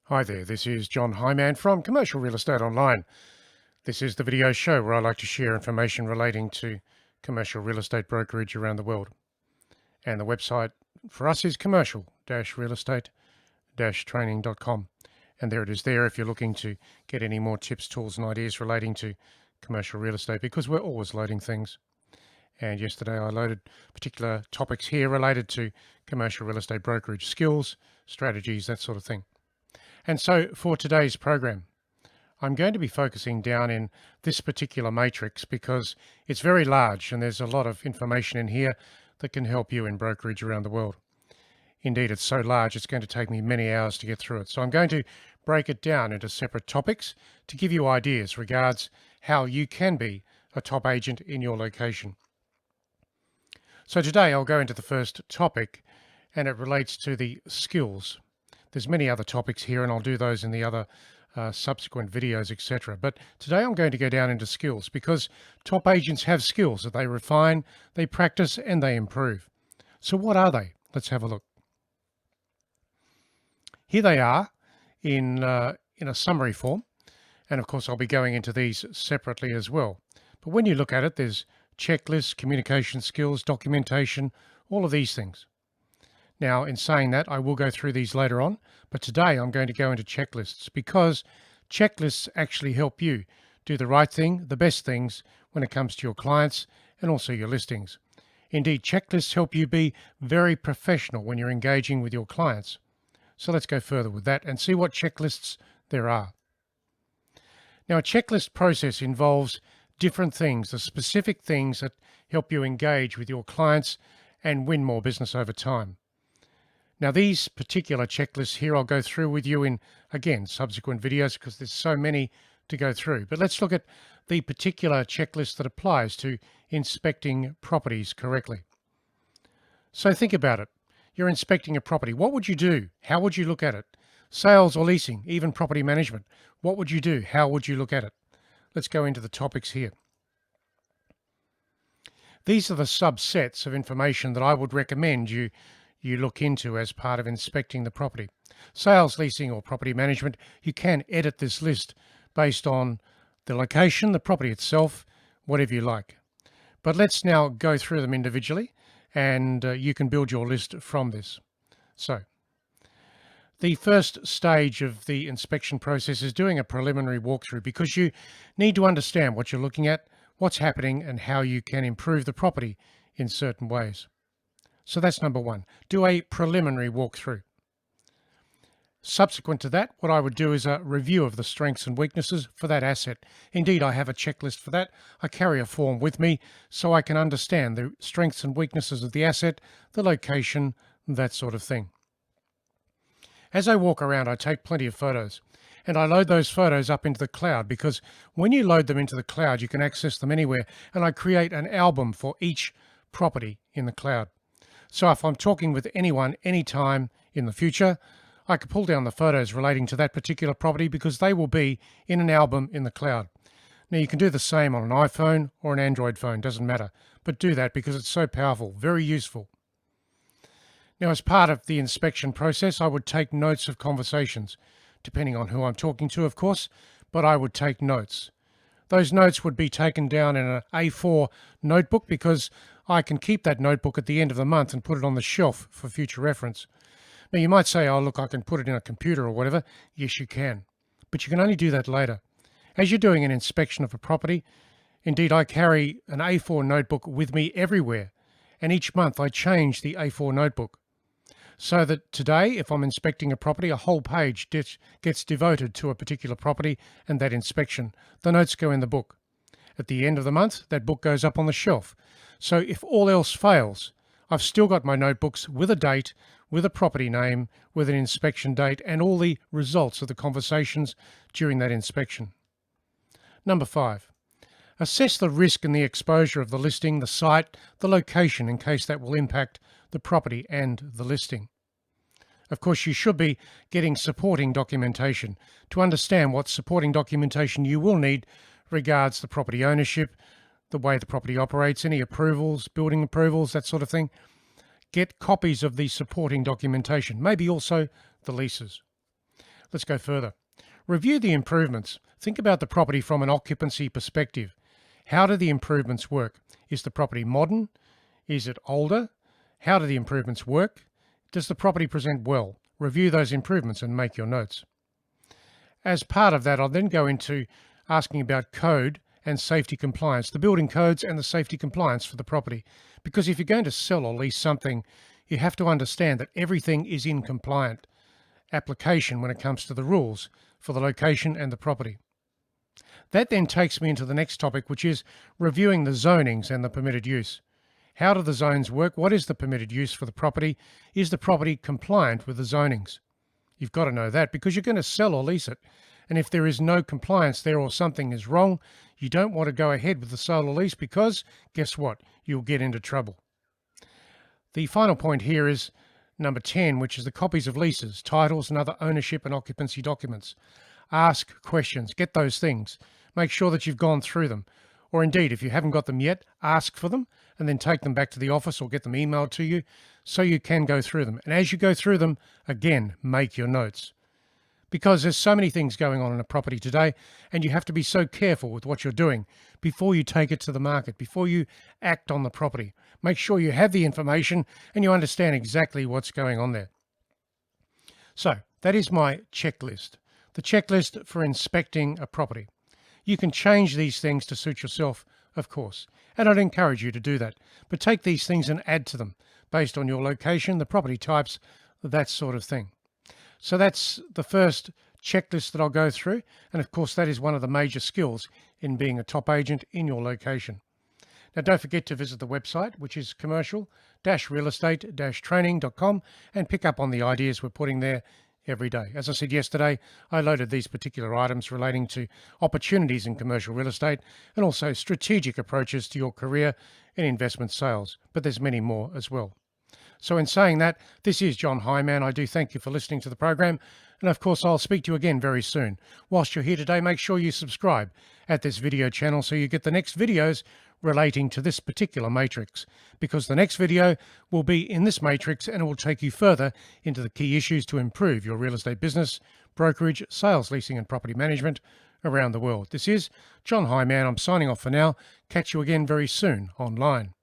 Hi there, this is John Hyman from Commercial Real Estate Online. This is the video show where I like to share information relating to commercial real estate brokerage around the world. And the website for us is commercial-real-estate-training.com. And there it is there if you're looking to get any more tips, tools and ideas relating to commercial real estate, because we're always loading things. And yesterday I loaded particular topics here related to commercial real estate brokerage skills, strategies, that sort of thing. And so for today's program, I'm going to be focusing down in this particular matrix because it's very large and there's a lot of information in here that can help you in brokerage around the world. Indeed, it's so large, it's going to take me many hours to get through it. So I'm going to break it down into separate topics to give you ideas regards how you can be a top agent in your location. So today I'll go into the first topic, and it relates to the skills. There's many other topics here, and I'll do those in the other subsequent videos, etc. But today I'm going to go down into skills because top agents have skills that they refine, they practice, and they improve. So what are they? Let's have a look. Here they are in a summary form. And of course, I'll be going into these separately as well. But when you look at it, there's checklists, communication skills, documentation, all of these things. Now, in saying that, I will go through these later on, but today I'm going to go into checklists because checklists actually help you do the right thing, the best things when it comes to your clients and also your listings. Indeed, checklists help you be very professional when you're engaging with your clients. So let's go further with that and see what checklists there are. Now, a checklist process involves different things, the specific things that help you engage with your clients and win more business over time. Now, these particular checklists here, I'll go through with you in, again, subsequent videos because there's so many to go through. But let's look at the particular checklist that applies to inspecting properties correctly. So think about it. You're inspecting a property. What would you do? How would you look at it? Sales or leasing, even property management. What would you do? How would you look at it? Let's go into the topics here. These are the subsets of information that I would recommend you look into as part of inspecting the property. Sales, leasing or property management, you can edit this list based on the location, the property itself, whatever you like. But let's now go through them individually and you can build your list from this. So the first stage of the inspection process is doing a preliminary walkthrough because you need to understand what you're looking at, what's happening and how you can improve the property in certain ways. So that's number one, do a preliminary walkthrough. Subsequent to that, what I would do is a review of the strengths and weaknesses for that asset. Indeed, I have a checklist for that. I carry a form with me so I can understand the strengths and weaknesses of the asset, the location, that sort of thing. As I walk around, I take plenty of photos and I load those photos up into the cloud because when you load them into the cloud, you can access them anywhere. And I create an album for each property in the cloud. So if I'm talking with anyone anytime in the future, I could pull down the photos relating to that particular property because they will be in an album in the cloud. Now you can do the same on an iPhone or an Android phone, doesn't matter, but do that because it's so powerful, very useful. Now, as part of the inspection process, I would take notes of conversations, depending on who I'm talking to, of course, but I would take notes. Those notes would be taken down in an A4 notebook because I can keep that notebook at the end of the month and put it on the shelf for future reference. Now, you might say, oh, look, I can put it in a computer or whatever. Yes, you can, but you can only do that later. As you're doing an inspection of a property, indeed, I carry an A4 notebook with me everywhere, and each month I change the A4 notebook. So that today, if I'm inspecting a property, a whole page gets devoted to a particular property and that inspection. The notes go in the book. At the end of the month, that book goes up on the shelf. So if all else fails, I've still got my notebooks with a date, with a property name, with an inspection date, and all the results of the conversations during that inspection. Number 5, assess the risk and the exposure of the listing, the site, the location, in case that will impact the property and the listing. Of course, you should be getting supporting documentation to understand what supporting documentation you will need regards the property ownership, the way the property operates, any approvals, building approvals, that sort of thing. Get copies of the supporting documentation, maybe also the leases. let's go further. Review the improvements. Think about the property from an occupancy perspective. How do the improvements work? Is the property modern? Is it older? How do the improvements work? Does the property present well? Review those improvements and make your notes. As part of that, I'll then go into asking about code and safety compliance, the building codes and the safety compliance for the property. Because if you're going to sell or lease something, you have to understand that everything is in compliant application when it comes to the rules for the location and the property. That then takes me into the next topic, which is reviewing the zonings and the permitted use. How do the zones work? What is the permitted use for the property? Is the property compliant with the zonings? You've got to know that because you're going to sell or lease it. And if there is no compliance there or something is wrong, you don't want to go ahead with the sale or lease because guess what? You'll get into trouble. The final point here is number 10, which is the copies of leases, titles, and other ownership and occupancy documents. Ask questions, get those things. Make sure that you've gone through them. Or indeed, if you haven't got them yet, ask for them and then take them back to the office or get them emailed to you so you can go through them. And as you go through them, again, make your notes. Because there's so many things going on in a property today, and you have to be so careful with what you're doing before you take it to the market, before you act on the property. Make sure you have the information and you understand exactly what's going on there. So that is my checklist, the checklist for inspecting a property. You can change these things to suit yourself, of course, and I'd encourage you to do that. But take these things and add to them based on your location, the property types, that sort of thing. So that's the first checklist that I'll go through. And of course, that is one of the major skills in being a top agent in your location. Now, don't forget to visit the website, which is commercial-realestate-training.com, and pick up on the ideas we're putting there every day. As I said yesterday, I loaded these particular items relating to opportunities in commercial real estate and also strategic approaches to your career in investment sales. But there's many more as well. So in saying that, this is John Hyman. I do thank you for listening to the program. And of course, I'll speak to you again very soon. Whilst you're here today, make sure you subscribe at this video channel so you get the next videos relating to this particular matrix, because the next video will be in this matrix and it will take you further into the key issues to improve your real estate business, brokerage, sales, leasing and property management around the world. This is John Hyman. I'm signing off for now. Catch you again very soon online.